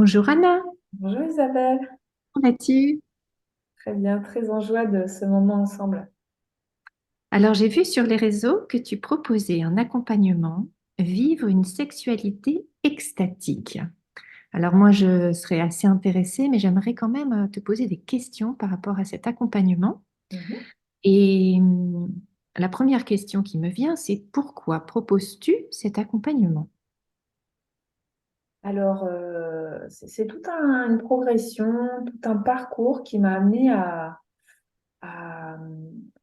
Bonjour Anna, Bonjour Isabelle, comment vas-tu? très bien, très en joie de ce moment ensemble. Alors j'ai vu sur les réseaux que tu proposais un accompagnement, vivre une sexualité extatique. Alors moi je serais assez intéressée, mais j'aimerais quand même te poser des questions par rapport à cet accompagnement. Mhm. Et la première question qui me vient, c'est pourquoi proposes-tu cet accompagnement? Alors, c'est une progression, tout un parcours qui m'a amené à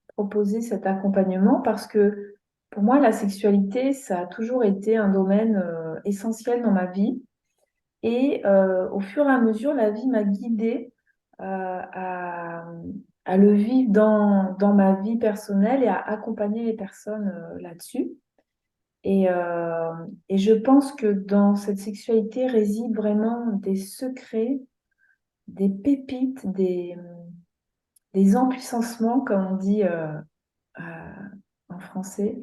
proposer cet accompagnement parce que pour moi, la sexualité, ça a toujours été un domaine essentiel dans ma vie. Et au fur et à mesure, la vie m'a guidée à le vivre dans ma vie personnelle et à accompagner les personnes là-dessus. Et, euh, et je pense que dans cette sexualité résident vraiment des secrets, des pépites, des empuissancements, comme on dit euh, en français,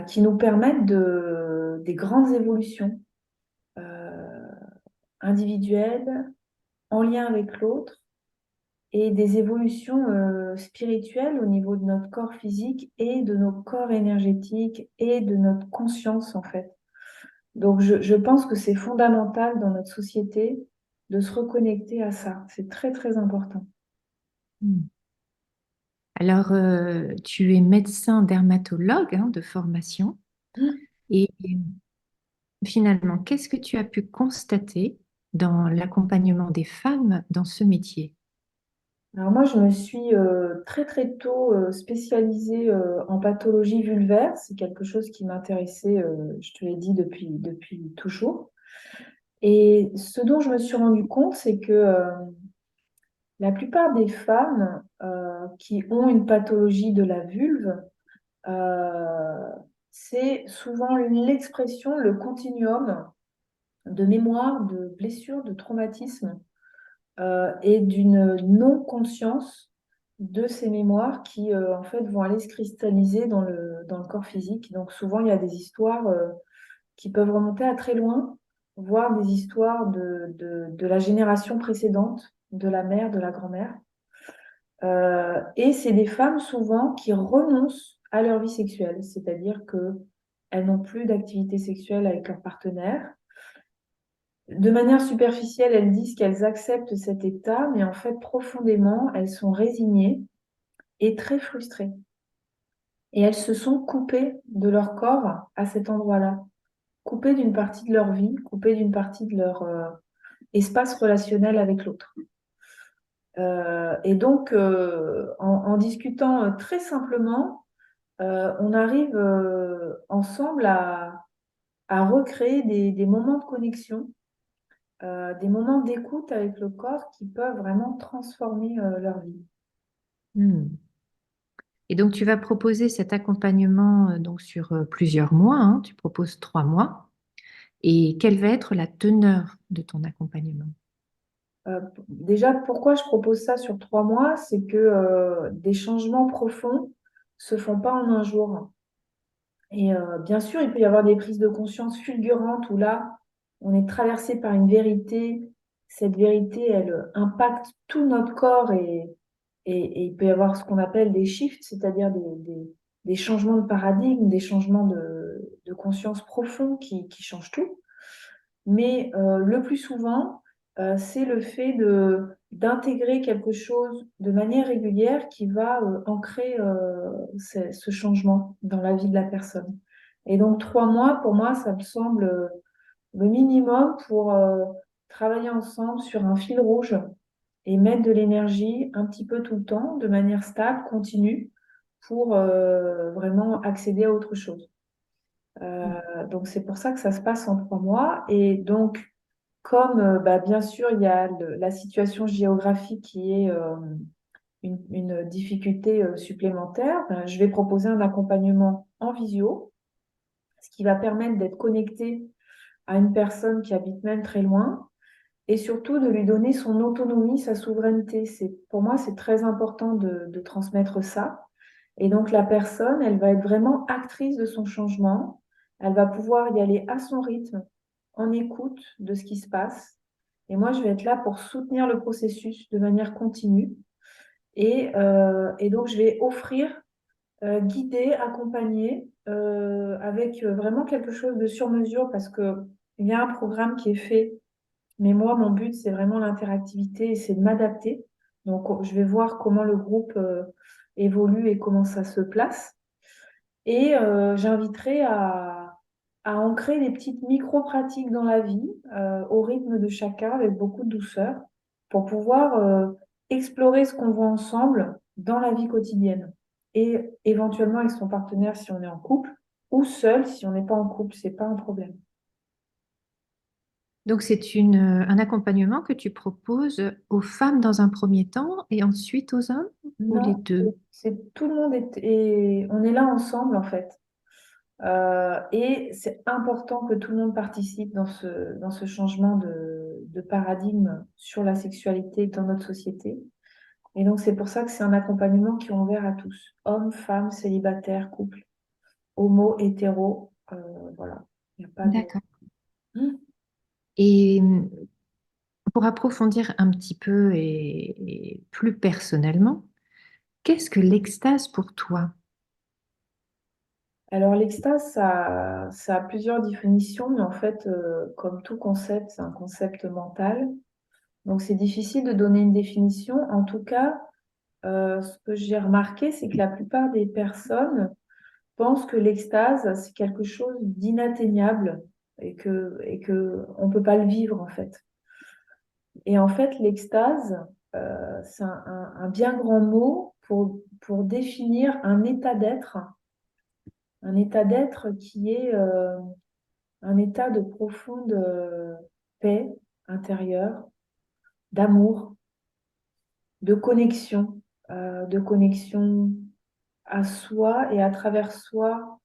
qui nous permettent des grandes évolutions euh, individuelles en lien avec l'autre et des évolutions spirituelles au niveau de notre corps physique et de nos corps énergétiques et de notre conscience en fait. Donc je pense que c'est fondamental dans notre société de se reconnecter à ça. C'est très très important. Hmm. Alors tu es médecin dermatologue de formation et finalement, qu'est-ce que tu as pu constater dans l'accompagnement des femmes dans ce métier? Alors moi, je me suis très très tôt spécialisée en pathologie vulvaire. C'est quelque chose qui m'intéressait, je te l'ai dit, depuis toujours. Et ce dont je me suis rendu compte, c'est que la plupart des femmes qui ont une pathologie de la vulve, euh, c'est souvent l'expression, le continuum de mémoire, de blessures, de traumatismes et d'une non-conscience de ces mémoires qui, en fait, vont aller se cristalliser dans le corps physique. Donc, souvent, il y a des histoires qui peuvent remonter à très loin, voire des histoires de la génération précédente, de la mère, de la grand-mère. Et c'est des femmes souvent qui renoncent à leur vie sexuelle, c'est-à-dire qu'elles n'ont plus d'activité sexuelle avec leur partenaire. De manière superficielle, elles disent qu'elles acceptent cet état, mais en fait, profondément, elles sont résignées et très frustrées. Et elles se sont coupées de leur corps à cet endroit-là, coupées d'une partie de leur vie, coupées d'une partie de leur espace relationnel avec l'autre. Et donc, en discutant très simplement, on arrive ensemble à recréer des moments de connexion, des moments d'écoute avec le corps qui peuvent vraiment transformer leur vie. Hmm. Et donc, tu vas proposer cet accompagnement donc sur plusieurs mois, hein, tu proposes 3 mois. Et quelle va être la teneur de ton accompagnement? Déjà, pourquoi je propose ça sur 3 mois, c'est que des changements profonds se font pas en un jour. Et bien sûr, il peut y avoir des prises de conscience fulgurantes où là, on est traversé par une vérité. Cette vérité, elle impacte tout notre corps et il peut y avoir ce qu'on appelle des shifts, c'est-à-dire des changements de paradigme, des changements de conscience profonds qui changent tout. Mais le plus souvent, c'est le fait d'intégrer quelque chose de manière régulière qui va ancrer ce changement dans la vie de la personne. Et donc 3 mois, pour moi, ça me semble le minimum pour travailler ensemble sur un fil rouge et mettre de l'énergie un petit peu tout le temps, de manière stable, continue, pour vraiment accéder à autre chose. Donc c'est pour ça que ça se passe en 3 mois. Et donc, comme bah, bien sûr, il y a la situation géographique qui est une difficulté supplémentaire, ben, je vais proposer un accompagnement en visio, ce qui va permettre d'être connecté à une personne qui habite même très loin et surtout de lui donner son autonomie, sa souveraineté. Pour moi, c'est très important de transmettre ça. Et donc, la personne, elle va être vraiment actrice de son changement. Elle va pouvoir y aller à son rythme, en écoute de ce qui se passe. Et moi, je vais être là pour soutenir le processus de manière continue. Et donc, je vais offrir, guider, accompagner avec vraiment quelque chose de sur mesure parce qu'il y a un programme qui est fait. Mais moi, mon but, c'est vraiment l'interactivité et c'est de m'adapter. Donc, je vais voir comment le groupe évolue et comment ça se place. Et j'inviterai à ancrer des petites micro-pratiques dans la vie, au rythme de chacun, avec beaucoup de douceur, pour pouvoir explorer ce qu'on voit ensemble dans la vie quotidienne. Et éventuellement avec son partenaire si on est en couple, ou seul si on n'est pas en couple, c'est pas un problème. Donc, c'est un accompagnement que tu proposes aux femmes dans un premier temps et ensuite aux hommes ou les Non, deux? tout le monde on est là ensemble en fait. Et c'est important que tout le monde participe dans ce changement de paradigme sur la sexualité dans notre société. Et donc, c'est pour ça que c'est un accompagnement qui est ouvert à tous, hommes, femmes, célibataires, couples, homo, hétéro. Voilà, il n'y a pas de... D'accord. Et pour approfondir un petit peu et plus personnellement, qu'est-ce que l'extase pour toi? Alors, l'extase, ça a plusieurs définitions, mais en fait, comme tout concept, c'est un concept mental. Donc, c'est difficile de donner une définition. En tout cas, ce que j'ai remarqué, c'est que la plupart des personnes pensent que l'extase, c'est quelque chose d'inatteignable et que on ne peut pas le vivre, en fait. Et en fait, l'extase, c'est un bien grand mot pour définir un état d'être qui est un état de profonde paix intérieure, d'amour, de connexion à soi et à travers soi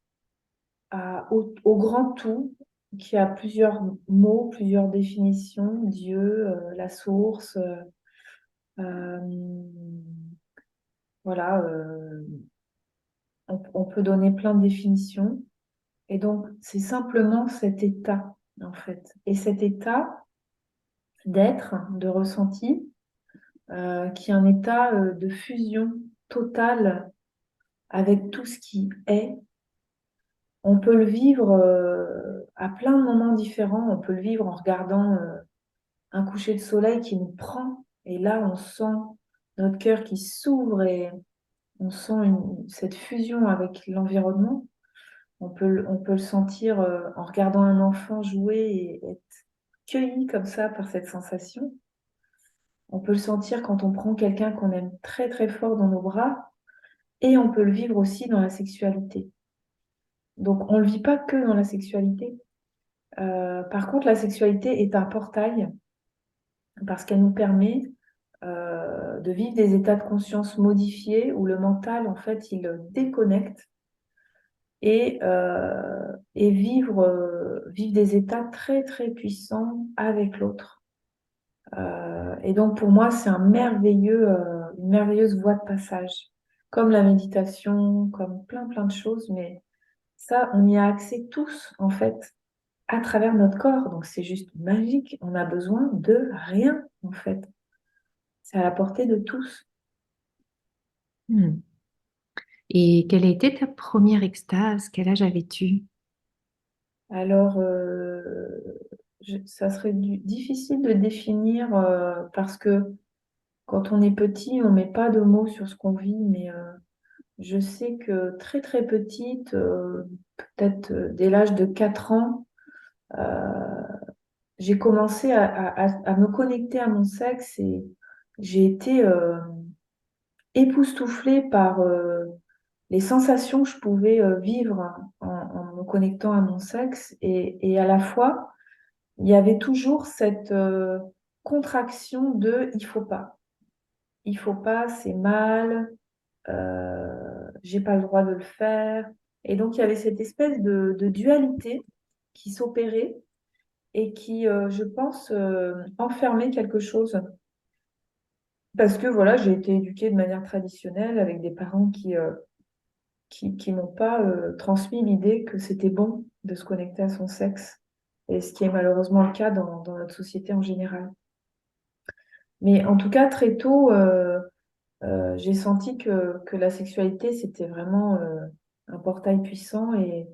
au grand tout, qui a plusieurs mots, plusieurs définitions, Dieu, la source, euh, voilà, on peut donner plein de définitions. Et donc, c'est simplement cet état, en fait. Et cet état d'être, de ressenti, qui est un état de fusion totale avec tout ce qui est. On peut le vivre à plein de moments différents. On peut le vivre en regardant un coucher de soleil qui nous prend. Et là, on sent notre cœur qui s'ouvre et on sent cette fusion avec l'environnement. On peut le sentir en regardant un enfant jouer et être cueilli comme ça par cette sensation. On peut le sentir quand on prend quelqu'un qu'on aime très très fort dans nos bras et on peut le vivre aussi dans la sexualité. Donc on ne le vit pas que dans la sexualité. Par contre, la sexualité est un portail parce qu'elle nous permet de vivre des états de conscience modifiés où le mental, en fait, il déconnecte et vivre des états très, très puissants avec l'autre. Et donc, pour moi, c'est une merveilleuse voie de passage, comme la méditation, comme plein, plein de choses, mais ça, on y a accès tous, en fait, à travers notre corps. Donc, c'est juste magique. On a besoin de rien, en fait. C'est à la portée de tous. Hmm. Et quelle a été ta première extase? Quel âge avais-tu? Alors, ça serait difficile de définir parce que quand on est petit, on met pas de mots sur ce qu'on vit, mais je sais que très très petite, peut-être dès l'âge de 4 ans, euh, j'ai commencé à me connecter à mon sexe et j'ai été époustouflée par les sensations que je pouvais vivre en me connectant à mon sexe et à la fois il y avait toujours cette contraction de il faut pas, c'est mal, j'ai pas le droit de le faire. Et donc il y avait cette espèce de dualité qui s'opérait et qui, je pense, enfermait quelque chose. Parce que voilà, j'ai été éduquée de manière traditionnelle avec des parents qui m'ont pas transmis l'idée que c'était bon de se connecter à son sexe. Et ce qui est malheureusement le cas dans notre société en général. Mais en tout cas, très tôt, j'ai senti que la sexualité, c'était vraiment un portail puissant et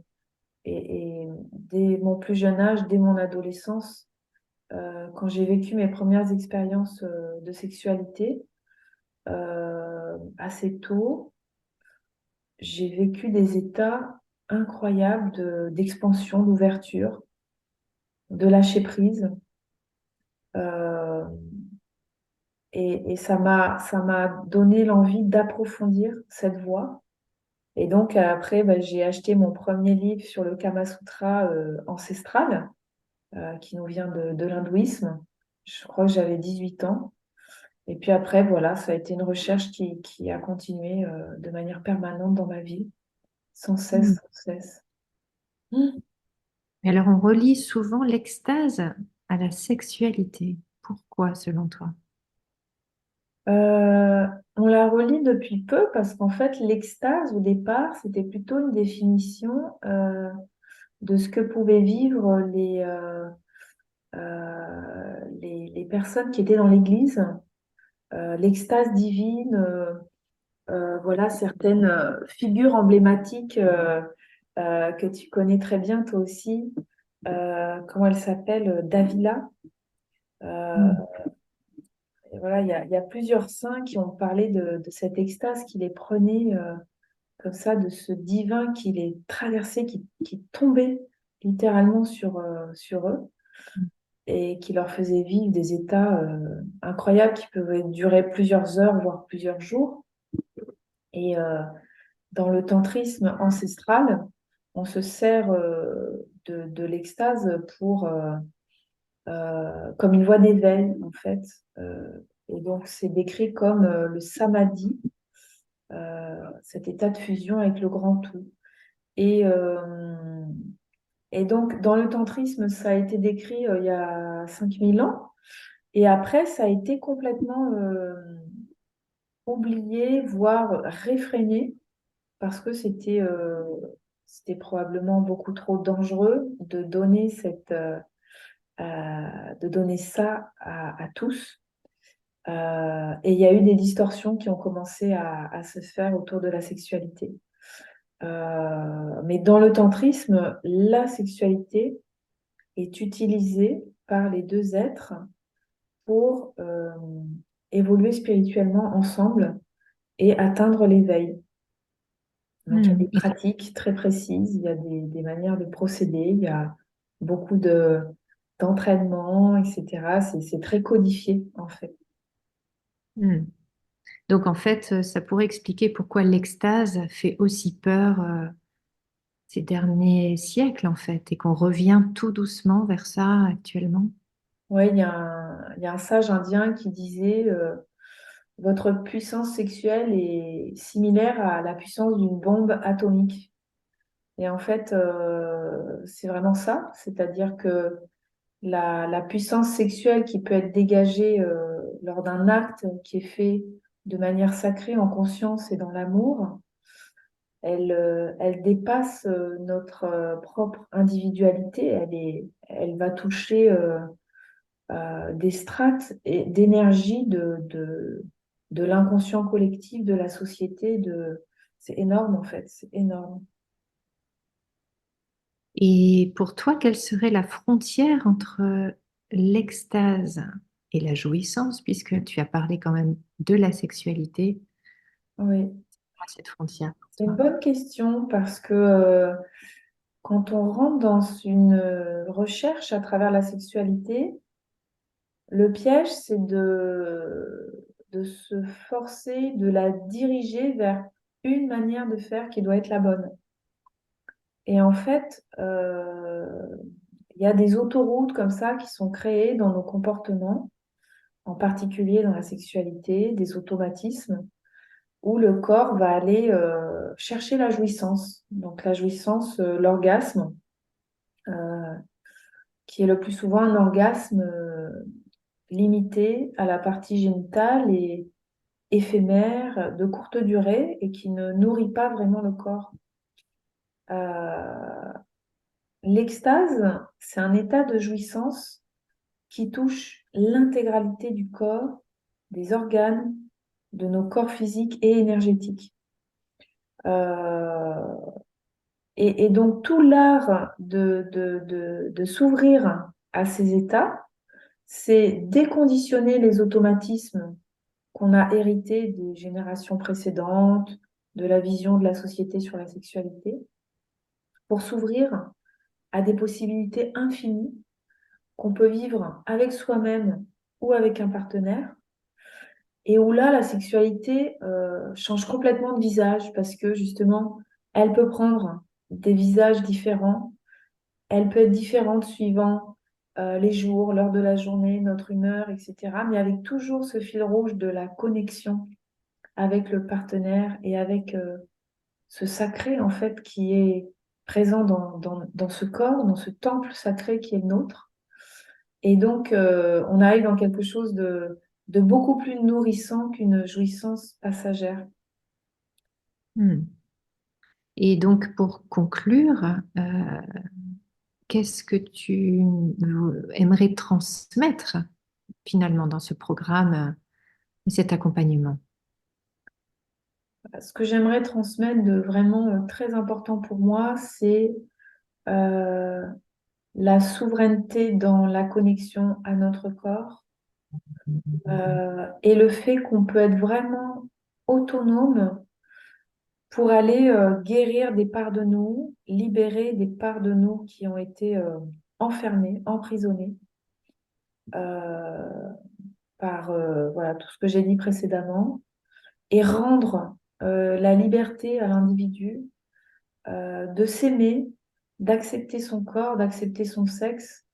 dès mon plus jeune âge, dès mon adolescence, quand j'ai vécu mes premières expériences de sexualité, assez tôt, j'ai vécu des états incroyables d'expansion, d'ouverture, de lâcher prise. Euh, et ça m'a donné l'envie d'approfondir cette voie. Et donc, après, bah, j'ai acheté mon premier livre sur le Kama Sutra ancestral, qui nous vient de l'hindouisme. Je crois que j'avais 18 ans. Et puis après, voilà, ça a été une recherche qui a continué de manière permanente dans ma vie, sans cesse, Hmm. sans cesse. Mm. Et alors, on relie souvent l'extase à la sexualité. Pourquoi, selon toi? Euh, on la relie depuis peu parce qu'en fait, l'extase, au départ, c'était plutôt une définition de ce que pouvaient vivre les personnes qui étaient dans l'Église. L'extase divine, voilà certaines figures emblématiques que tu connais très bien toi aussi. Comment elle s'appelle? Davila. Euh, Hmm. et voilà, il y a plusieurs saints qui ont parlé de cette extase qui les prenait comme ça, de ce divin qui les traversait, qui tombait littéralement sur eux et qui leur faisait vivre des états incroyables qui pouvaient durer plusieurs heures, voire plusieurs jours. Et dans le tantrisme ancestral, on se sert de l'extase comme une voie d'éveil, en fait. Et donc, c'est décrit comme le samadhi, cet état de fusion avec le grand tout. Et, euh, et donc, dans le tantrisme, ça a été décrit il y a 5000 ans. Et après, ça a été complètement oublié, voire réfréné, parce que c'était probablement beaucoup trop dangereux de donner ça à tous. Et il y a eu des distorsions qui ont commencé à se faire autour de la sexualité. Mais dans le tantrisme, la sexualité est utilisée par les deux êtres pour évoluer spirituellement ensemble et atteindre l'éveil. Donc, il y a Hmm. des pratiques très précises, il y a des manières de procéder, il y a beaucoup d'entraînement, etc. C'est très codifié, en fait. Hmm. Donc, en fait, ça pourrait expliquer pourquoi l'extase fait aussi peur ces derniers siècles, en fait, et qu'on revient tout doucement vers ça actuellement. Oui, il y a un sage indien qui disait votre puissance sexuelle est similaire à la puissance d'une bombe atomique. Et en fait, c'est vraiment ça, c'est-à-dire que la puissance sexuelle qui peut être dégagée lors d'un acte qui est fait de manière sacrée, en conscience et dans l'amour, elle dépasse notre propre individualité. Elle va toucher des strates et d'énergie de l'inconscient collectif, de la société. C'est énorme en fait, c'est énorme. Et pour toi, quelle serait la frontière entre l'extase et la jouissance, puisque tu as parlé quand même de la sexualité, Oui, à cette frontière pour c'est une toi? bonne question parce que quand on rentre dans une recherche à travers la sexualité, le piège, c'est de se forcer, de la diriger vers une manière de faire qui doit être la bonne. Et en fait, il y a des autoroutes comme ça qui sont créées dans nos comportements, en particulier dans la sexualité, des automatismes où le corps va aller chercher la jouissance. Donc la jouissance, l'orgasme, euh, qui est le plus souvent un orgasme limité à la partie génitale et éphémère, de courte durée et qui ne nourrit pas vraiment le corps. Euh, L'extase, c'est un état de jouissance qui touche l'intégralité du corps des organes, de nos corps physiques et énergétiques. Euh, et donc tout l'art de s'ouvrir à ces états, c'est déconditionner les automatismes qu'on a hérités des générations précédentes, de la vision de la société sur la sexualité, pour s'ouvrir à des possibilités infinies qu'on peut vivre avec soi-même ou avec un partenaire, et où là, la sexualité change complètement de visage parce que justement, elle peut prendre des visages différents, elle peut être différente suivant les jours, l'heure de la journée, notre humeur, etc. Mais avec toujours ce fil rouge de la connexion avec le partenaire et avec ce sacré, en fait, qui est présent dans ce corps, dans ce temple sacré qui est le nôtre. Et donc, on arrive dans quelque chose de beaucoup plus nourrissant qu'une jouissance passagère. Hmm. Et donc, pour conclure, qu'est-ce que tu aimerais transmettre finalement dans ce programme et cet accompagnement? Ce que j'aimerais transmettre de vraiment très important pour moi, c'est euh, la souveraineté dans la connexion à notre corps et le fait qu'on peut être vraiment autonome pour aller guérir des parts de nous, libérer des parts de nous qui ont été enfermées, emprisonnées euh, par voilà, tout ce que j'ai dit précédemment, et rendre la liberté à l'individu de s'aimer, d'accepter son corps, d'accepter son sexe,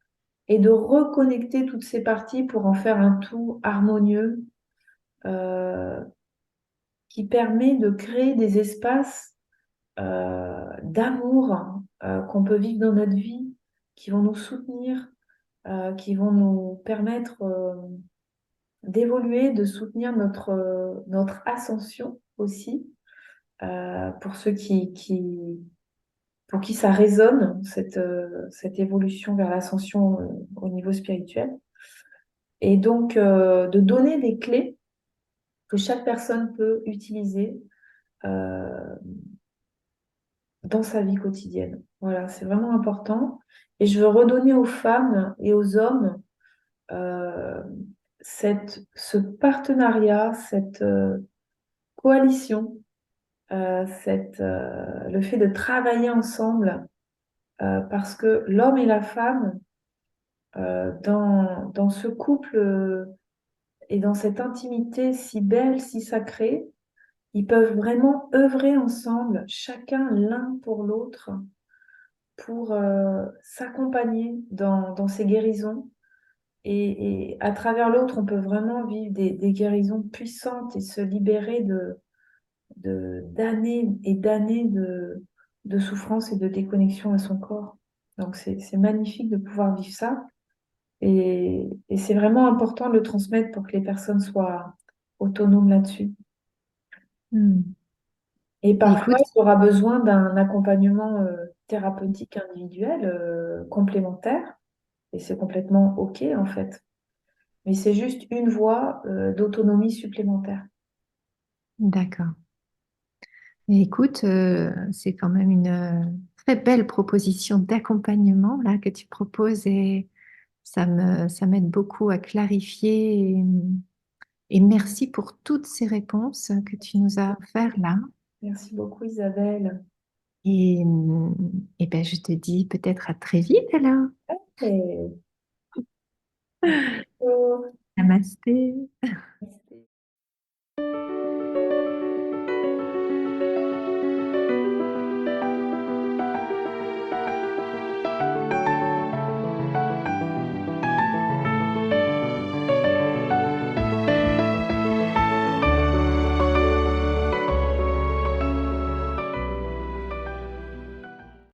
et de reconnecter toutes ces parties pour en faire un tout harmonieux euh, qui permet de créer des espaces d'amour qu'on peut vivre dans notre vie, qui vont nous soutenir, qui vont nous permettre d'évoluer, de soutenir notre ascension aussi, pour ceux pour qui ça résonne, cette évolution vers l'ascension au niveau spirituel. Et donc, de donner des clés que chaque personne peut utiliser euh, dans sa vie quotidienne. Voilà, c'est vraiment important. Et je veux redonner aux femmes et aux hommes euh, ce partenariat, cette coalition, le fait de travailler ensemble, parce que l'homme et la femme, dans ce couple et dans cette intimité si belle, si sacrée, ils peuvent vraiment œuvrer ensemble, chacun l'un pour l'autre, pour s'accompagner dans ces guérisons. Et à travers l'autre, on peut vraiment vivre des guérisons puissantes et se libérer d'années et d'années de souffrance et de déconnexion à son corps. Donc c'est magnifique de pouvoir vivre ça. Et c'est vraiment important de le transmettre pour que les personnes soient autonomes là-dessus. Hmm. Et parfois, Écoute, il y aura besoin d'un accompagnement thérapeutique individuel complémentaire. Et c'est complètement OK, en fait. Mais c'est juste une voie d'autonomie supplémentaire. d'accord. Écoute, c'est quand même une très belle proposition d'accompagnement là que tu proposes et ça m'aide beaucoup à clarifier et merci pour toutes ces réponses que tu nous as offertes là. Merci beaucoup, Isabelle. Et, et ben, je te dis peut-être à très vite alors. Et... Namasté.